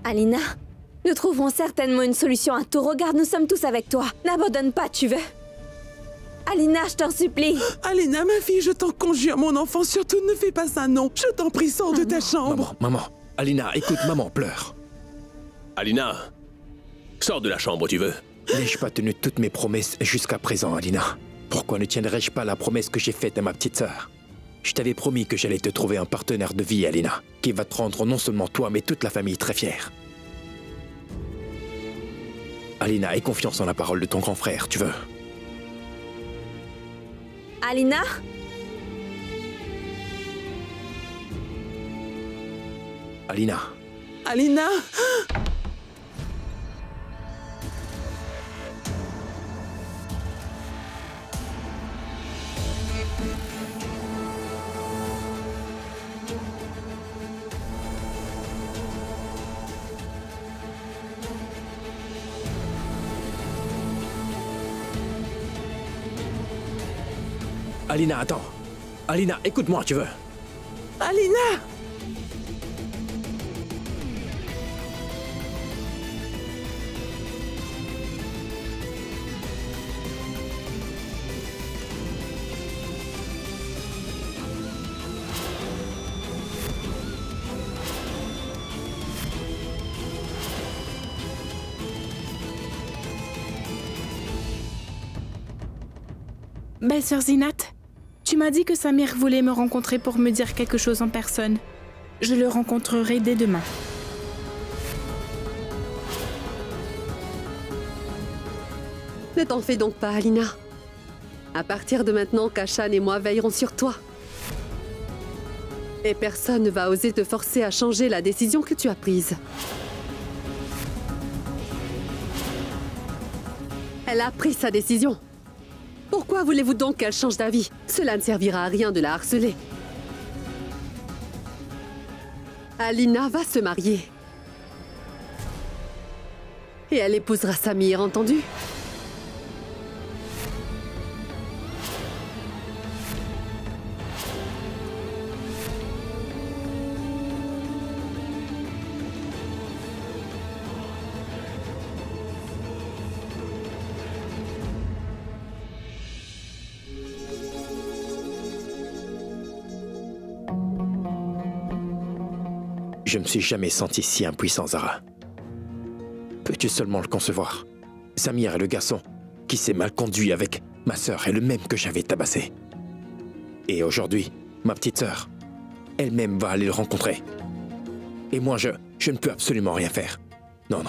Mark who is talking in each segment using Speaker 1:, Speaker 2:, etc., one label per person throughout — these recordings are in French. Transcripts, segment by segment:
Speaker 1: Alina, nous trouverons certainement une solution à tout. Regarde, nous sommes tous avec toi. N'abandonne pas, tu veux? Alina, je t'en supplie.
Speaker 2: Alina, ma fille, je t'en conjure, mon enfant, surtout ne fais pas ça, non. Je t'en prie, sors de ta chambre.
Speaker 3: Maman, Alina, écoute, maman pleure.
Speaker 4: Alina, sors de la chambre, tu veux?
Speaker 3: N'ai-je pas tenu toutes mes promesses jusqu'à présent, Alina? Pourquoi ne tiendrais-je pas la promesse que j'ai faite à ma petite sœur? Je t'avais promis que j'allais te trouver un partenaire de vie, Alina, qui va te rendre non seulement toi, mais toute la famille très fière. Alina, aie confiance en la parole de ton grand frère, tu veux?
Speaker 1: Alina?
Speaker 3: Alina.
Speaker 2: Alina?
Speaker 3: Alina, attends. Alina, écoute-moi, tu veux?
Speaker 2: Alina!
Speaker 5: Belle-sœur Zinat, tu m'as dit que Samir voulait me rencontrer pour me dire quelque chose en personne. Je le rencontrerai dès demain.
Speaker 6: Ne t'en fais donc pas, Alina. À partir de maintenant, Kashan et moi veillerons sur toi. Et personne ne va oser te forcer à changer la décision que tu as prise. Elle a pris sa décision. Pourquoi voulez-vous donc qu'elle change d'avis? Cela ne servira à rien de la harceler. Alina va se marier. Et elle épousera Samir, entendu?
Speaker 3: Je me suis jamais senti si impuissant, Zara. Peux-tu seulement le concevoir? Samir est le garçon qui s'est mal conduit avec ma sœur est le même que j'avais tabassé. Et aujourd'hui, ma petite sœur, elle-même va aller le rencontrer. Et moi, je ne peux absolument rien faire. Non.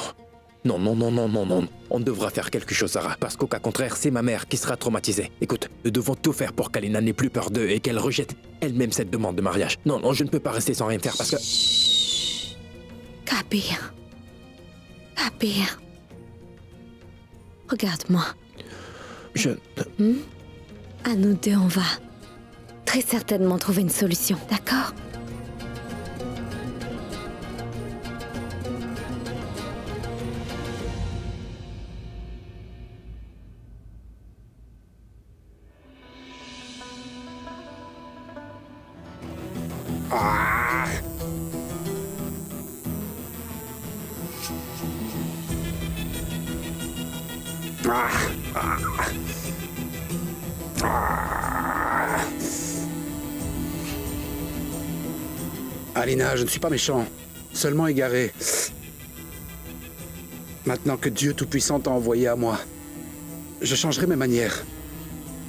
Speaker 3: On devra faire quelque chose, Zara, parce qu'au cas contraire, c'est ma mère qui sera traumatisée. Écoute, nous devons tout faire pour qu'Alina n'ait plus peur d'eux et qu'elle rejette elle-même cette demande de mariage. Non, je ne peux pas rester sans rien faire parce que...
Speaker 1: Kabir. Regarde-moi. À nous deux, on va très certainement trouver une solution, d'accord?
Speaker 7: Alina, je ne suis pas méchant, seulement égaré. Maintenant que Dieu Tout-Puissant t'a envoyé à moi, je changerai mes manières.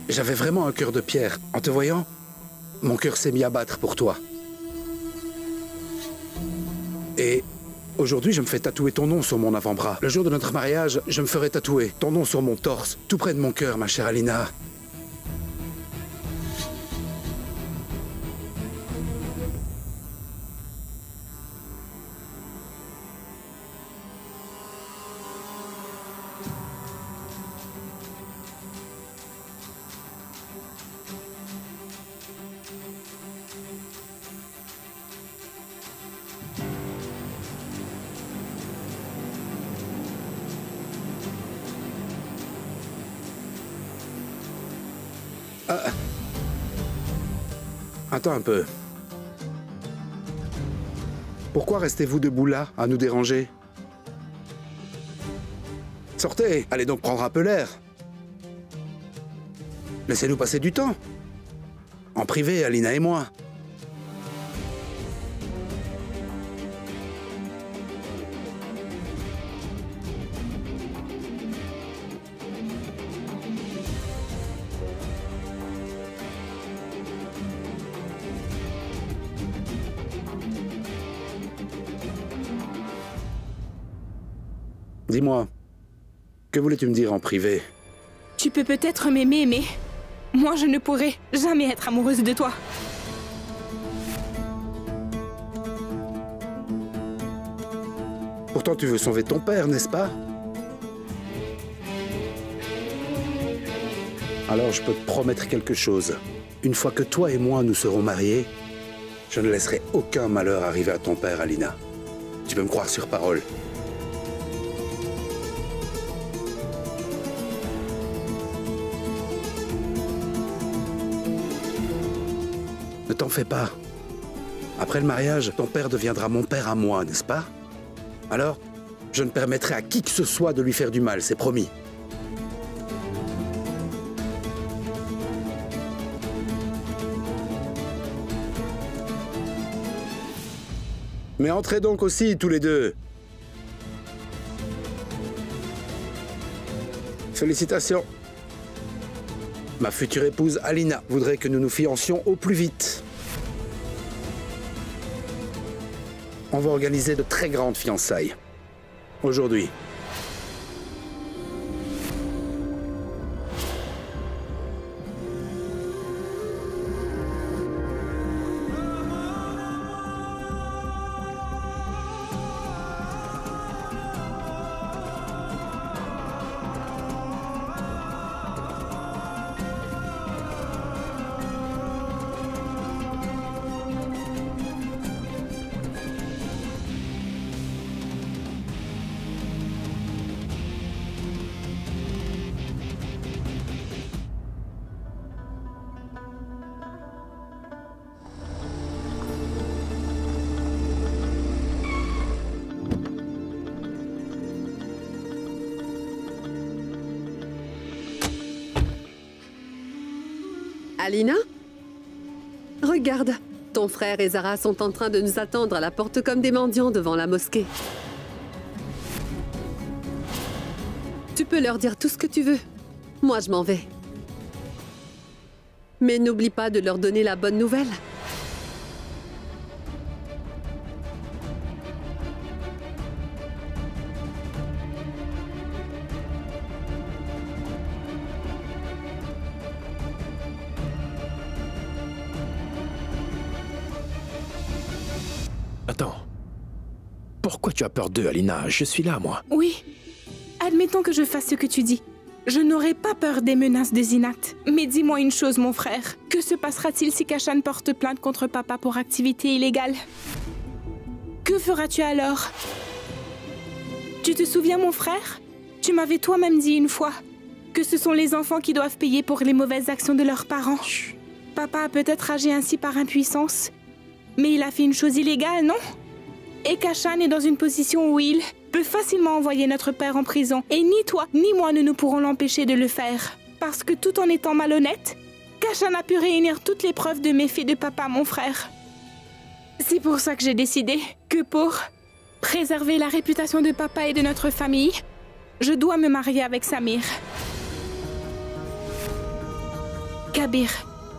Speaker 7: J'avais vraiment un cœur de pierre. En te voyant, mon cœur s'est mis à battre pour toi. Et aujourd'hui, je me fais tatouer ton nom sur mon avant-bras. Le jour de notre mariage, je me ferai tatouer ton nom sur mon torse, tout près de mon cœur, ma chère Alina. Attends un peu. Pourquoi restez-vous debout là, à nous déranger? Sortez, allez donc prendre un peu l'air. Laissez-nous passer du temps. En privé, Alina et moi. Dis-moi, que voulais-tu me dire en privé?
Speaker 5: Tu peux peut-être m'aimer, mais moi je ne pourrai jamais être amoureuse de toi.
Speaker 7: Pourtant, tu veux sauver ton père, n'est-ce pas? Alors, je peux te promettre quelque chose. Une fois que toi et moi nous serons mariés, je ne laisserai aucun malheur arriver à ton père, Alina. Tu peux me croire sur parole. Ne t'en fais pas. Après le mariage, ton père deviendra mon père à moi, n'est-ce pas? Alors, je ne permettrai à qui que ce soit de lui faire du mal, c'est promis. Mais entrez donc aussi, tous les deux. Félicitations. Ma future épouse Alina voudrait que nous nous fiancions au plus vite. On va organiser de très grandes fiançailles. Aujourd'hui.
Speaker 6: Alina? Regarde, ton frère et Zara sont en train de nous attendre à la porte comme des mendiants devant la mosquée. Tu peux leur dire tout ce que tu veux. Moi, je m'en vais. Mais n'oublie pas de leur donner la bonne nouvelle.
Speaker 3: Attends. Pourquoi tu as peur d'eux, Alina? Je suis là, moi.
Speaker 5: Oui, admettons que je fasse ce que tu dis. Je n'aurai pas peur des menaces de Zinat. Mais dis-moi une chose, mon frère. Que se passera-t-il si Kashan porte plainte contre papa pour activité illégale? Que feras-tu alors? Tu te souviens, mon frère? Tu m'avais toi-même dit une fois que ce sont les enfants qui doivent payer pour les mauvaises actions de leurs parents. Chut. Papa a peut-être agi ainsi par impuissance, mais il a fait une chose illégale, non? Et Kashan est dans une position où il peut facilement envoyer notre père en prison. Et ni toi, ni moi ne nous pourrons l'empêcher de le faire. Parce que tout en étant malhonnête, Kashan a pu réunir toutes les preuves de méfaits de papa, mon frère. C'est pour ça que j'ai décidé que pour préserver la réputation de papa et de notre famille, je dois me marier avec Samir. Kabir,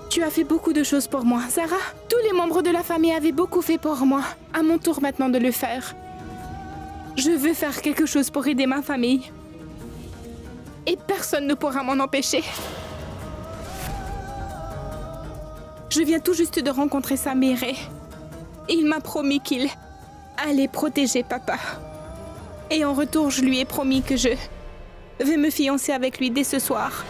Speaker 5: tu as fait beaucoup de choses pour moi. Zara, tous les membres de la famille avaient beaucoup fait pour moi. À mon tour maintenant de le faire. Je veux faire quelque chose pour aider ma famille. Et personne ne pourra m'en empêcher. Je viens tout juste de rencontrer Samir et il m'a promis qu'il allait protéger papa. Et en retour, je lui ai promis que je vais me fiancer avec lui dès ce soir.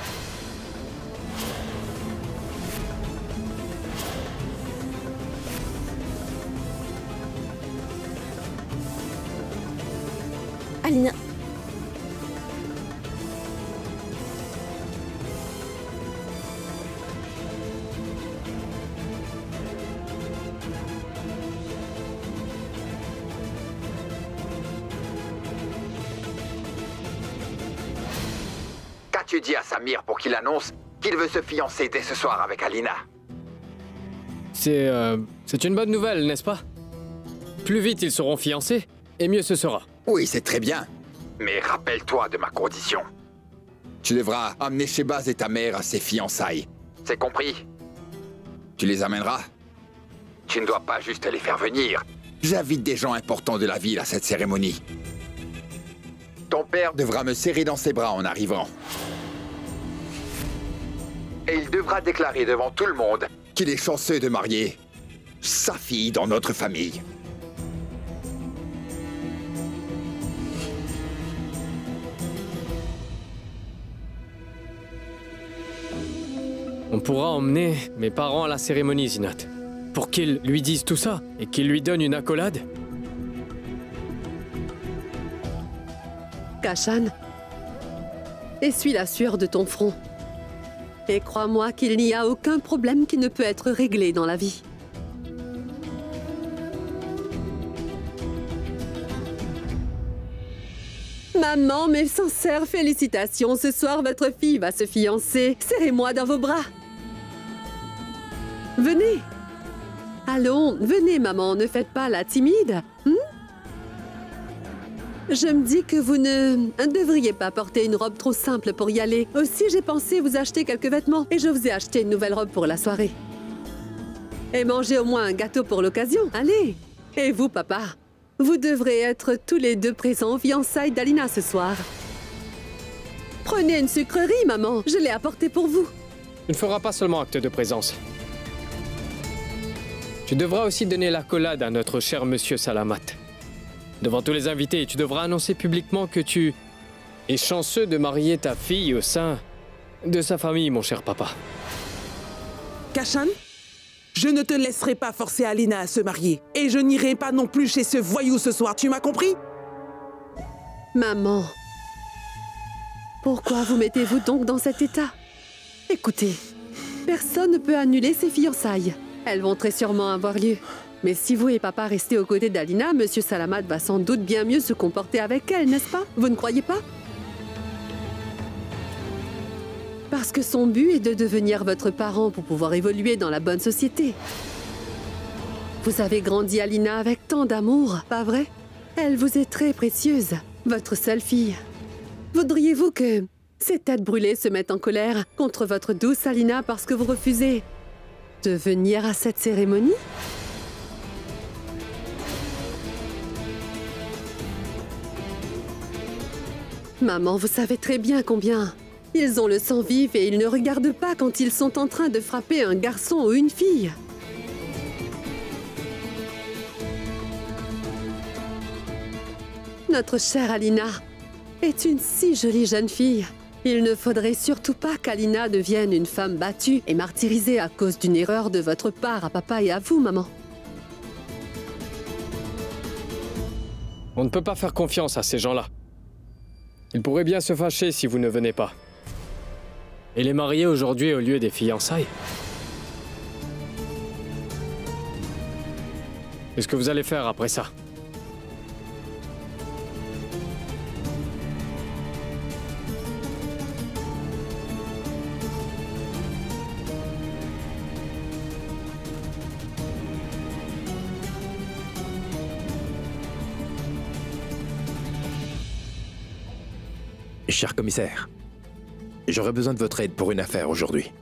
Speaker 1: Alina...
Speaker 8: qu'as-tu dit à Samir pour qu'il annonce qu'il veut se fiancer dès ce soir avec Alina?
Speaker 9: C'est une bonne nouvelle, n'est-ce pas? Plus vite ils seront fiancés, et mieux ce sera.
Speaker 8: Oui, c'est très bien. Mais rappelle-toi de ma condition. Tu devras amener Shehbaz et ta mère à ses fiançailles. C'est compris? Tu les amèneras? Tu ne dois pas juste les faire venir. J'invite des gens importants de la ville à cette cérémonie. Ton père devra me serrer dans ses bras en arrivant. Et il devra déclarer devant tout le monde qu'il est chanceux de marier sa fille dans notre famille.
Speaker 9: On pourra emmener mes parents à la cérémonie, Zinat. Pour qu'ils lui disent tout ça et qu'ils lui donnent une accolade.
Speaker 6: Kashan, essuie la sueur de ton front. Et crois-moi qu'il n'y a aucun problème qui ne peut être réglé dans la vie. Maman, mes sincères félicitations. Ce soir, votre fille va se fiancer. Serrez-moi dans vos bras. Venez. Allons, venez, maman. Ne faites pas la timide. Je me dis que vous ne devriez pas porter une robe trop simple pour y aller. Aussi, j'ai pensé vous acheter quelques vêtements et je vous ai acheté une nouvelle robe pour la soirée. Et mangez au moins un gâteau pour l'occasion. Allez. Et vous, papa, vous devrez être tous les deux présents aux fiançailles d'Alina ce soir. Prenez une sucrerie, maman. Je l'ai apportée pour vous.
Speaker 9: Tu ne feras pas seulement acte de présence. Tu devras aussi donner l'accolade à notre cher monsieur Salamat. Devant tous les invités, tu devras annoncer publiquement que tu es chanceux de marier ta fille au sein de sa famille, mon cher papa.
Speaker 2: Kashan, je ne te laisserai pas forcer Alina à se marier. Et je n'irai pas non plus chez ce voyou ce soir, tu m'as compris?
Speaker 6: Maman, pourquoi vous mettez-vous donc dans cet état? Écoutez, personne ne peut annuler ces fiançailles. Elles vont très sûrement avoir lieu. Mais si vous et papa restez aux côtés d'Alina, monsieur Salamat va sans doute bien mieux se comporter avec elle, n'est-ce pas? Vous ne croyez pas? Parce que son but est de devenir votre parent pour pouvoir évoluer dans la bonne société. Vous avez grandi Alina avec tant d'amour, pas vrai? Elle vous est très précieuse, votre seule fille. Voudriez-vous que ces têtes brûlées se mettent en colère contre votre douce Alina parce que vous refusez de venir à cette cérémonie? Maman, vous savez très bien combien ils ont le sang vif et ils ne regardent pas quand ils sont en train de frapper un garçon ou une fille. Notre chère Alina est une si jolie jeune fille. Il ne faudrait surtout pas qu'Alina devienne une femme battue et martyrisée à cause d'une erreur de votre part à papa et à vous, maman.
Speaker 9: On ne peut pas faire confiance à ces gens-là. Ils pourraient bien se fâcher si vous ne venez pas. Et les marier aujourd'hui au lieu des fiançailles. Qu'est-ce que vous allez faire après ça?
Speaker 3: Cher commissaire, j'aurais besoin de votre aide pour une affaire aujourd'hui.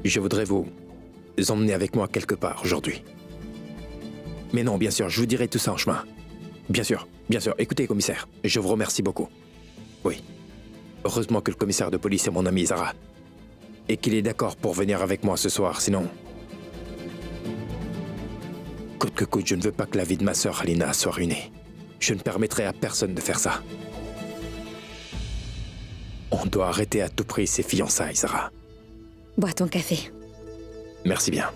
Speaker 3: Je voudrais vous emmener avec moi quelque part aujourd'hui. Mais non, bien sûr, je vous dirai tout ça en chemin. Bien sûr, bien sûr. Écoutez, commissaire, je vous remercie beaucoup. Oui. Heureusement que le commissaire de police est mon ami Zara. Et qu'il est d'accord pour venir avec moi ce soir, sinon... Coûte que coûte, je ne veux pas que la vie de ma sœur Alina soit ruinée. Je ne permettrai à personne de faire ça. On doit arrêter à tout prix ces fiançailles, Zara.
Speaker 1: Bois ton café.
Speaker 3: Merci bien.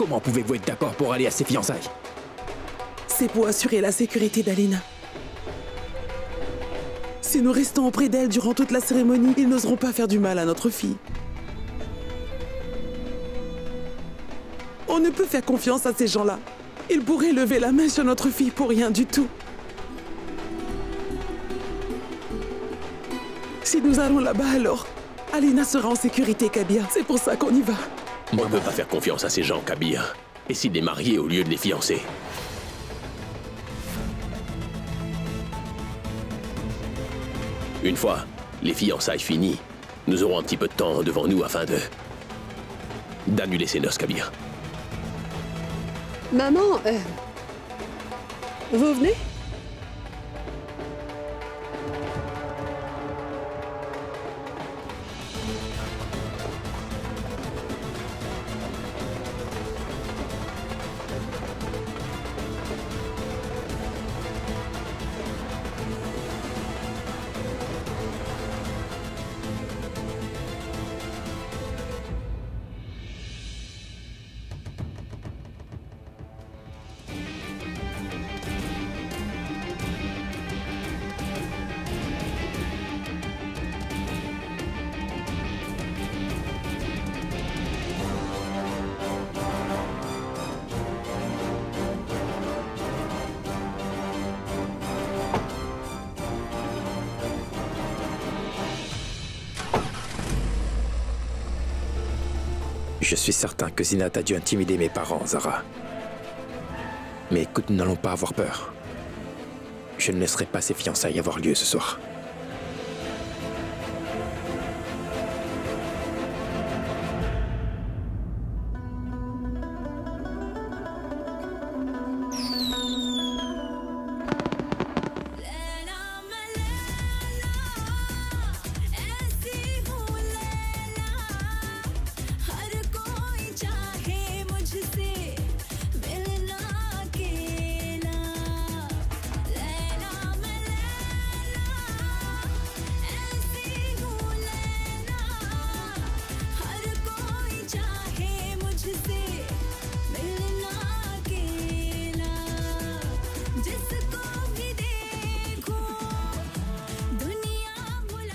Speaker 3: Comment pouvez-vous être d'accord pour aller à ces fiançailles?
Speaker 2: C'est pour assurer la sécurité d'Alina. Si nous restons auprès d'elle durant toute la cérémonie, ils n'oseront pas faire du mal à notre fille. On ne peut faire confiance à ces gens-là. Ils pourraient lever la main sur notre fille pour rien du tout. Si nous allons là-bas alors, Alina sera en sécurité, Kabir. C'est pour ça qu'on y va.
Speaker 4: On ne peut pas faire confiance à ces gens, Kabir. Et s'il les marier au lieu de les fiancer? Une fois les fiançailles finies, nous aurons un petit peu de temps devant nous afin d'annuler ces noces, Kabir.
Speaker 6: Maman, vous venez?
Speaker 3: Je suis certain que Zinat a dû intimider mes parents, Zara. Mais écoute, nous n'allons pas avoir peur. Je ne laisserai pas ces fiançailles avoir lieu ce soir.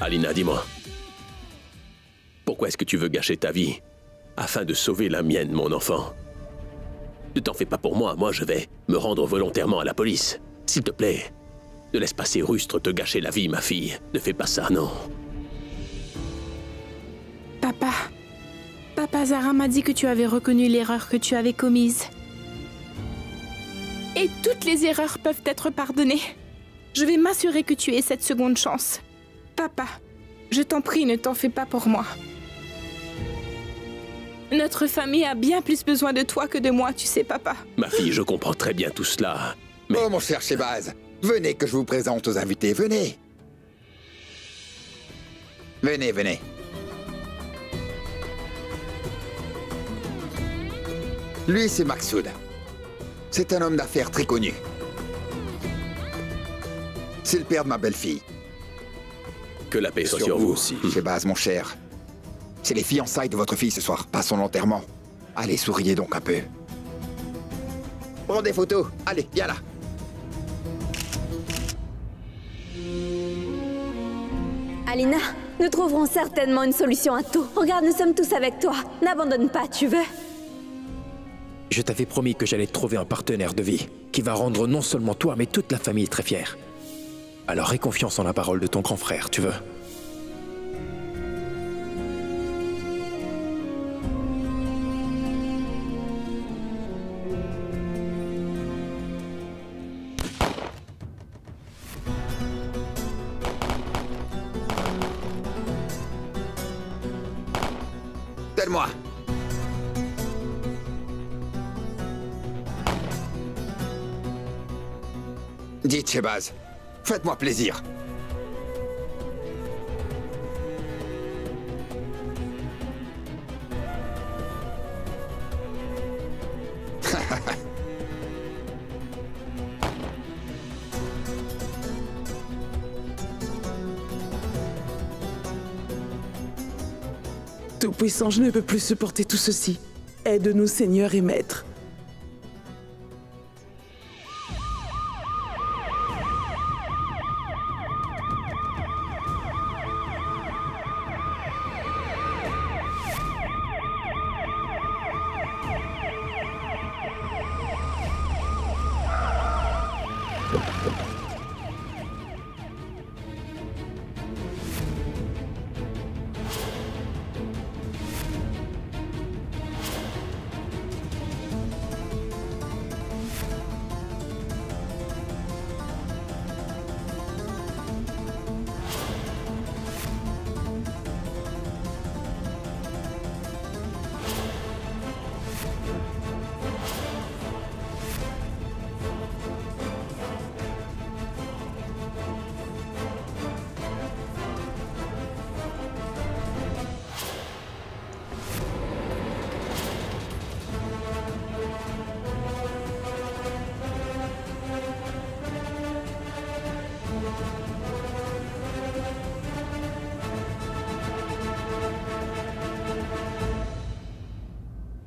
Speaker 4: Alina, dis-moi. Pourquoi est-ce que tu veux gâcher ta vie afin de sauver la mienne, mon enfant? Ne t'en fais pas pour moi, je vais me rendre volontairement à la police. S'il te plaît, ne laisse pas ces rustres te gâcher la vie, ma fille. Ne fais pas ça, non.
Speaker 5: Papa, Zara m'a dit que tu avais reconnu l'erreur que tu avais commise. Et toutes les erreurs peuvent être pardonnées. Je vais m'assurer que tu aies cette seconde chance. Papa, je t'en prie, ne t'en fais pas pour moi. Notre famille a bien plus besoin de toi que de moi, tu sais, papa.
Speaker 4: Ma fille, je comprends très bien tout cela, mais...
Speaker 8: Oh, mon cher Shebaz, venez que je vous présente aux invités, venez. Venez. Lui, c'est Maksoud. C'est un homme d'affaires très connu. C'est le père de ma belle-fille.
Speaker 4: Que la paix soit sur vous aussi.
Speaker 8: Shebaz, mon cher. C'est les fiançailles de votre fille ce soir, pas son enterrement. Allez, souriez donc un peu. Prends des photos. Allez, viens là.
Speaker 1: Alina, nous trouverons certainement une solution à tout. Regarde, nous sommes tous avec toi. N'abandonne pas, tu veux?
Speaker 3: Je t'avais promis que j'allais trouver un partenaire de vie qui va rendre non seulement toi, mais toute la famille très fière. Alors aie confiance en la parole de ton grand frère, tu veux?
Speaker 8: Donne-moi. Dites, Shebaz, faites-moi plaisir.
Speaker 2: Tout-puissant, je ne peux plus supporter tout ceci. Aide-nous, Seigneur et Maître.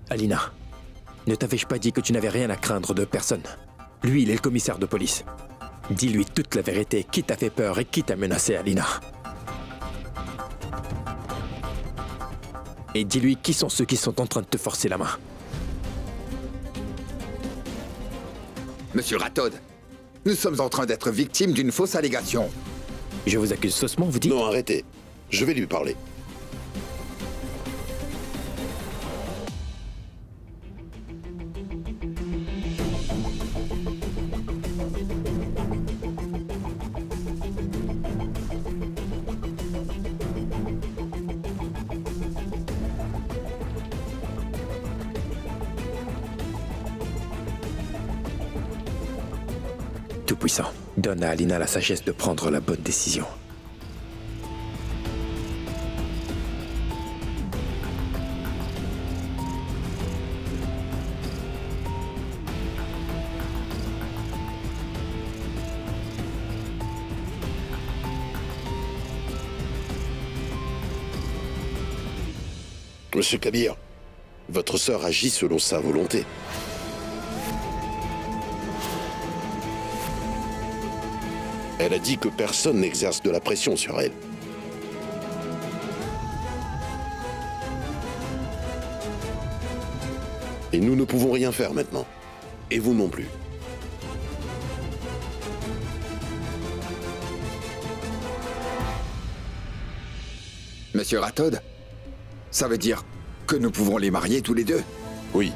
Speaker 3: Alina, ne t'avais-je pas dit que tu n'avais rien à craindre de personne? Lui, il est le commissaire de police. Dis-lui toute la vérité, qui t'a fait peur et qui t'a menacé, Alina. Et dis-lui qui sont ceux qui sont en train de te forcer la main.
Speaker 8: Monsieur Rathod, nous sommes en train d'être victimes d'une fausse allégation.
Speaker 3: Je vous accuse faussement, vous dites?
Speaker 10: Non, arrêtez. Je vais lui parler.
Speaker 3: Tout-Puissant, donne à Alina la sagesse de prendre la bonne décision.
Speaker 10: Monsieur Kabir, votre sœur agit selon sa volonté. Elle a dit que personne n'exerce de la pression sur elle. Et nous ne pouvons rien faire maintenant. Et vous non plus.
Speaker 8: Monsieur Rathod, ça veut dire que nous pouvons les marier tous les deux?
Speaker 10: Oui.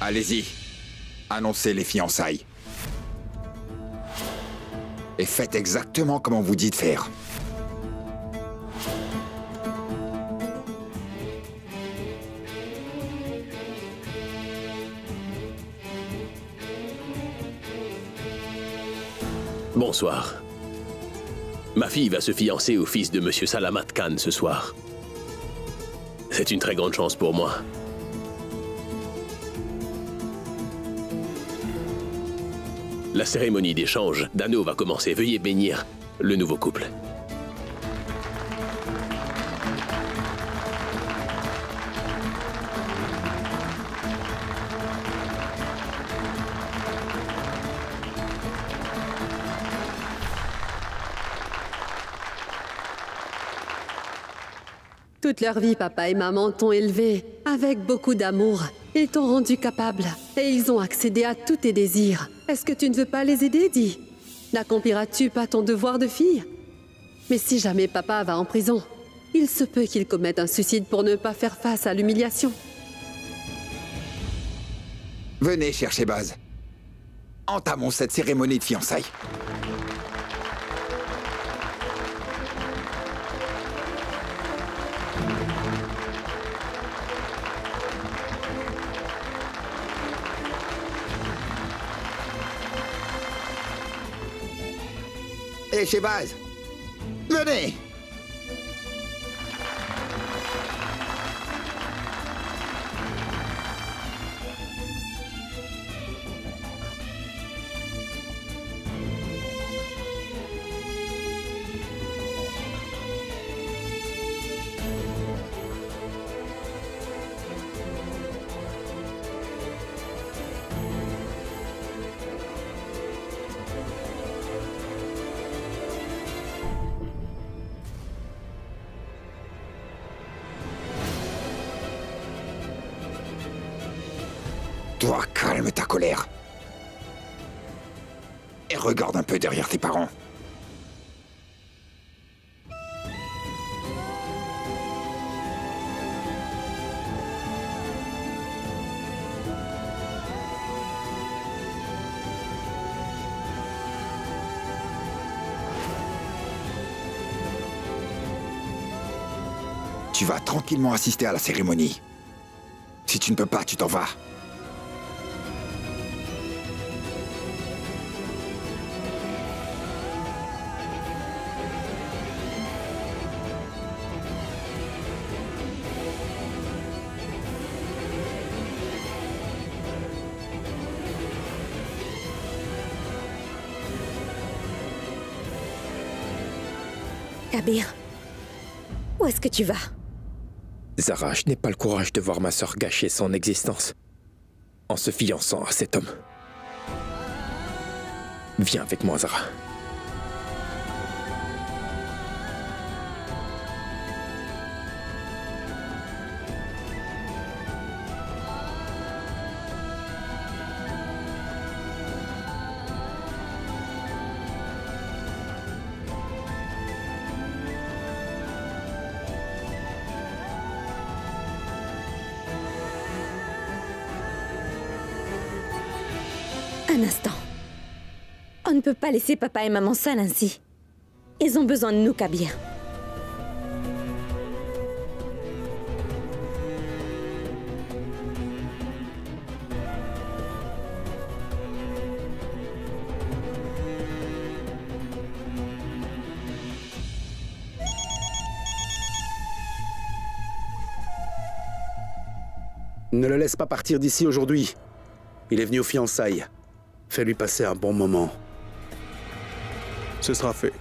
Speaker 8: Allez-y, annoncez les fiançailles. Et faites exactement comme on vous dit de faire.
Speaker 4: Bonsoir. Ma fille va se fiancer au fils de Monsieur Salamat Khan ce soir. C'est une très grande chance pour moi. La cérémonie d'échange d'anneaux va commencer. Veuillez bénir le nouveau couple.
Speaker 6: Toute leur vie, papa et maman t'ont élevé avec beaucoup d'amour. Ils t'ont rendu capable et ils ont accédé à tous tes désirs. Est-ce que tu ne veux pas les aider, dis? N'accompliras-tu pas ton devoir de fille? Mais si jamais papa va en prison, il se peut qu'il commette un suicide pour ne pas faire face à l'humiliation.
Speaker 8: Venez, cher Shehbaz. Entamons cette cérémonie de fiançailles. Et Shehbaz, venez! Toi, calme ta colère. Et regarde un peu derrière tes parents. Tu vas tranquillement assister à la cérémonie. Si tu ne peux pas, tu t'en vas.
Speaker 1: Kabir, où est-ce que tu vas?
Speaker 3: Zara, je n'ai pas le courage de voir ma sœur gâcher son existence en se fiançant à cet homme. Viens avec moi, Zara.
Speaker 1: Un instant. On ne peut pas laisser papa et maman seuls ainsi. Ils ont besoin de nous, Kabir.
Speaker 7: Ne le laisse pas partir d'ici aujourd'hui. Il est venu aux fiançailles. Fais-lui passer un bon moment.
Speaker 11: Ce sera fait.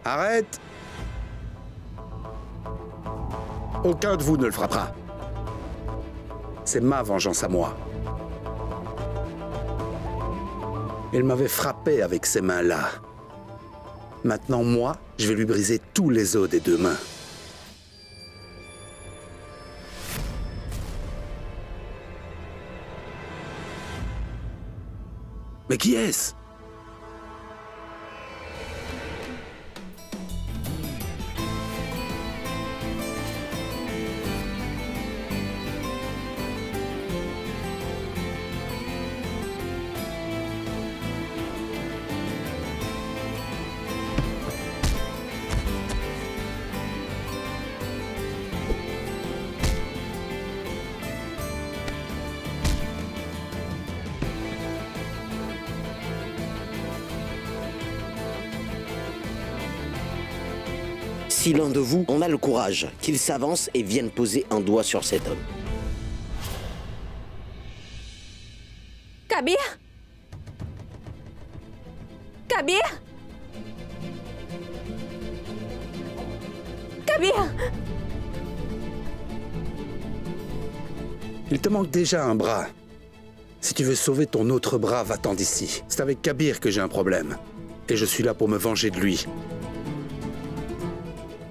Speaker 7: Arrête! Aucun de vous ne le frappera. C'est ma vengeance à moi. Il m'avait frappé avec ces mains-là. Maintenant, moi, je vais lui briser tous les os des deux mains. Mais qui est-ce?
Speaker 12: Si l'un de vous en a le courage, qu'il s'avance et vienne poser un doigt sur cet homme.
Speaker 1: Kabir? Kabir? Kabir?
Speaker 7: Il te manque déjà un bras. Si tu veux sauver ton autre bras, va-t'en d'ici. C'est avec Kabir que j'ai un problème. Et je suis là pour me venger de lui.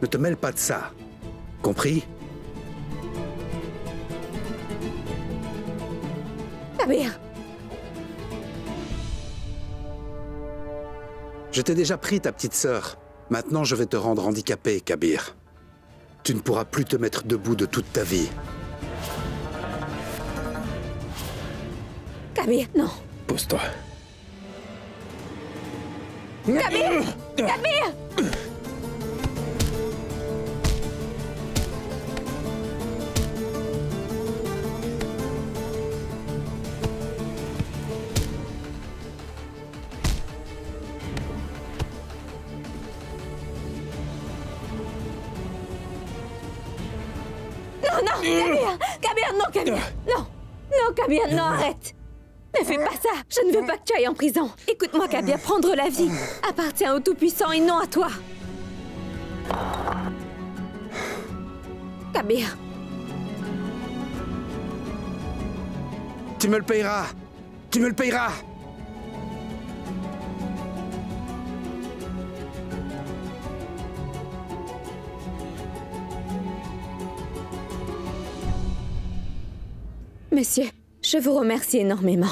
Speaker 7: Ne te mêle pas de ça. Compris?
Speaker 1: Kabir!
Speaker 7: Je t'ai déjà pris ta petite sœur. Maintenant, je vais te rendre handicapé, Kabir. Tu ne pourras plus te mettre debout de toute ta vie.
Speaker 1: Kabir, non.
Speaker 3: Pose-toi.
Speaker 1: Kabir! Kabir! Non, Kabir! Kabir, non, Kabir! Non! Non, Kabir, non, arrête! Ne fais pas ça! Je ne veux pas que tu ailles en prison! Écoute-moi, Kabir, prendre la vie appartient au Tout-Puissant et non à toi! Kabir!
Speaker 7: Tu me le payeras! Tu me le payeras!
Speaker 1: Monsieur, je vous remercie énormément.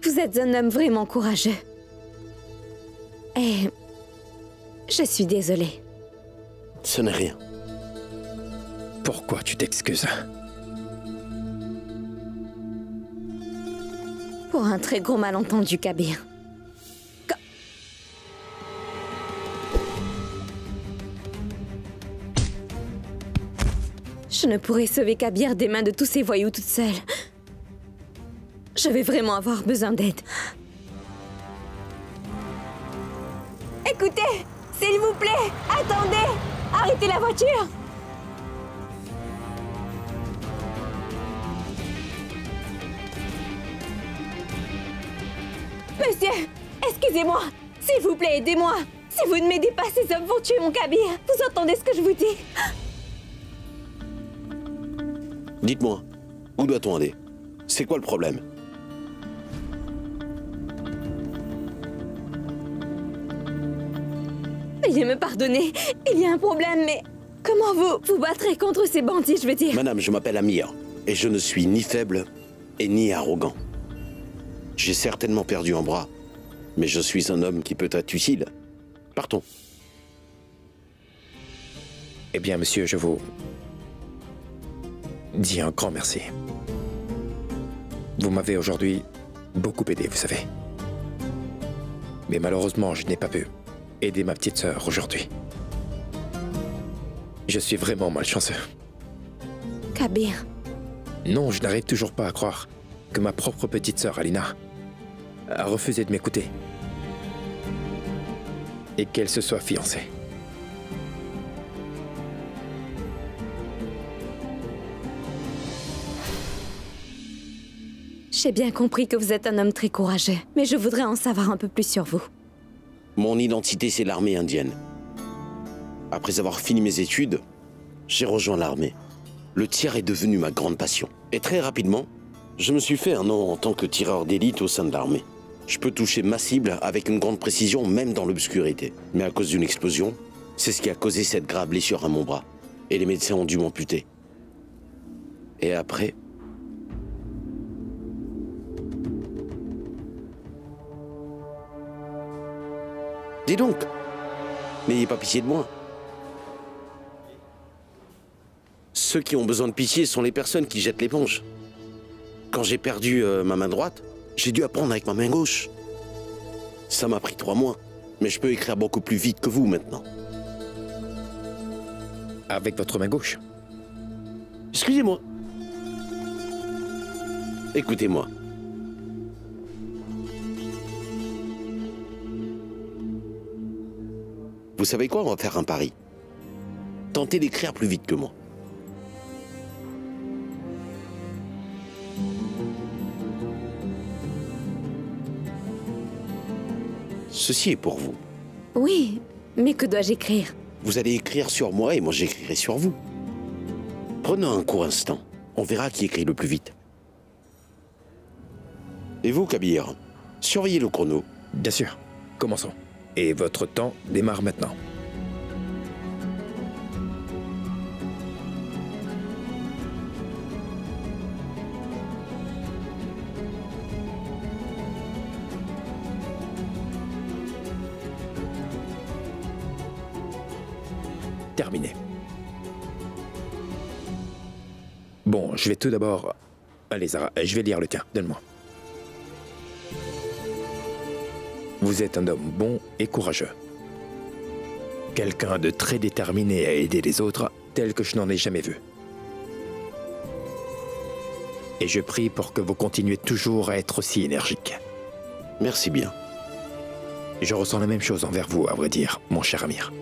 Speaker 1: Vous êtes un homme vraiment courageux. Et je suis désolée.
Speaker 12: Ce n'est rien.
Speaker 3: Pourquoi tu t'excuses?
Speaker 1: Pour un très gros malentendu, Kabir. Je ne pourrai sauver Kabir des mains de tous ces voyous toute seule. Je vais vraiment avoir besoin d'aide. Écoutez, s'il vous plaît, attendez! Arrêtez la voiture! Monsieur, excusez-moi! S'il vous plaît, aidez-moi! Si vous ne m'aidez pas, ces hommes vont tuer mon Kabir! Vous entendez ce que je vous dis?
Speaker 12: Dites-moi, où doit-on aller? C'est quoi le problème?
Speaker 1: Veuillez me pardonner, il y a un problème, mais comment vous battrez contre ces bandits, je veux dire?
Speaker 12: Madame, je m'appelle Amir, et je ne suis ni faible et ni arrogant. J'ai certainement perdu un bras, mais je suis un homme qui peut être utile. Partons.
Speaker 3: Eh bien, monsieur, je vous dis un grand merci. Vous m'avez aujourd'hui beaucoup aidé, vous savez. Mais malheureusement, je n'ai pas pu aider ma petite sœur aujourd'hui. Je suis vraiment malchanceux.
Speaker 1: Kabir.
Speaker 3: Non, je n'arrive toujours pas à croire que ma propre petite sœur, Alina, a refusé de m'écouter. Et qu'elle se soit fiancée.
Speaker 1: J'ai bien compris que vous êtes un homme très courageux, mais je voudrais en savoir un peu plus sur vous.
Speaker 12: Mon identité, c'est l'armée indienne. Après avoir fini mes études, j'ai rejoint l'armée. Le tir est devenu ma grande passion. Et très rapidement, je me suis fait un nom en tant que tireur d'élite au sein de l'armée. Je peux toucher ma cible avec une grande précision, même dans l'obscurité. Mais à cause d'une explosion, c'est ce qui a causé cette grave blessure à mon bras. Et les médecins ont dû m'amputer. Et après... Dis donc, n'ayez pas pitié de moi. Ceux qui ont besoin de pitié sont les personnes qui jettent l'éponge. Quand j'ai perdu ma main droite, j'ai dû apprendre avec ma main gauche. Ça m'a pris 3 mois, mais je peux écrire beaucoup plus vite que vous maintenant.
Speaker 3: Avec votre main gauche?
Speaker 12: Excusez-moi. Écoutez-moi. Vous savez quoi? On va faire un pari. Tentez d'écrire plus vite que moi. Ceci est pour vous.
Speaker 1: Oui, mais que dois-je écrire?
Speaker 12: Vous allez écrire sur moi et moi j'écrirai sur vous. Prenons un court instant. On verra qui écrit le plus vite. Et vous, Kabir, surveillez le chrono.
Speaker 3: Bien sûr. Commençons. Et votre temps démarre maintenant. Terminé. Bon, je vais tout d'abord... Allez, Zara, je vais lire le tien. Donne-moi. Vous êtes un homme bon et courageux. Quelqu'un de très déterminé à aider les autres, tel que je n'en ai jamais vu. Et je prie pour que vous continuiez toujours à être aussi énergique.
Speaker 12: Merci bien.
Speaker 3: Je ressens la même chose envers vous, à vrai dire, mon cher Amir.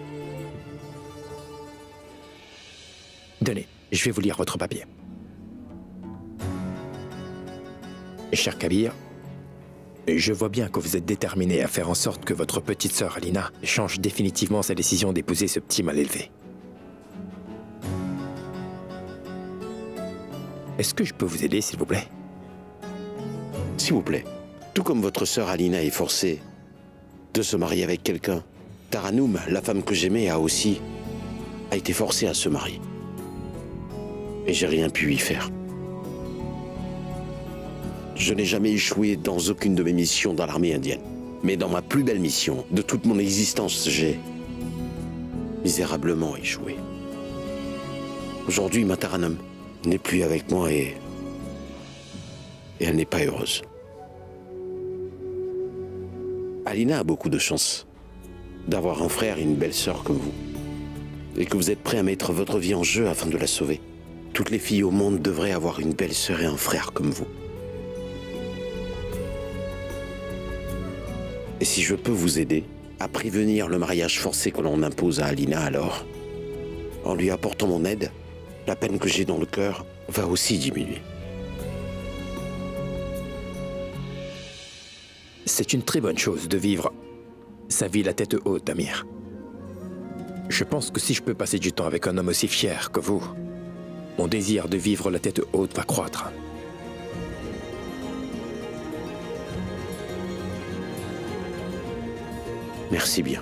Speaker 3: Tenez, je vais vous lire votre papier. Cher Kabir, je vois bien que vous êtes déterminé à faire en sorte que votre petite sœur Alina change définitivement sa décision d'épouser ce petit mal élevé. Est-ce que je peux vous aider, s'il vous plaît?
Speaker 12: S'il vous plaît, tout comme votre sœur Alina est forcée de se marier avec quelqu'un, Taranoum, la femme que j'aimais, a été forcée à se marier. Et j'ai rien pu y faire. Je n'ai jamais échoué dans aucune de mes missions dans l'armée indienne. Mais dans ma plus belle mission de toute mon existence, j'ai misérablement échoué. Aujourd'hui, ma Taranum n'est plus avec moi et elle n'est pas heureuse. Alina a beaucoup de chance d'avoir un frère et une belle-sœur comme vous. Et que vous êtes prêt à mettre votre vie en jeu afin de la sauver. Toutes les filles au monde devraient avoir une belle-sœur et un frère comme vous. Et si je peux vous aider à prévenir le mariage forcé que l'on impose à Alina, alors, en lui apportant mon aide, la peine que j'ai dans le cœur va aussi diminuer.
Speaker 3: C'est une très bonne chose de vivre sa vie la tête haute, Amir. Je pense que si je peux passer du temps avec un homme aussi fier que vous, mon désir de vivre la tête haute va croître.
Speaker 12: Merci bien.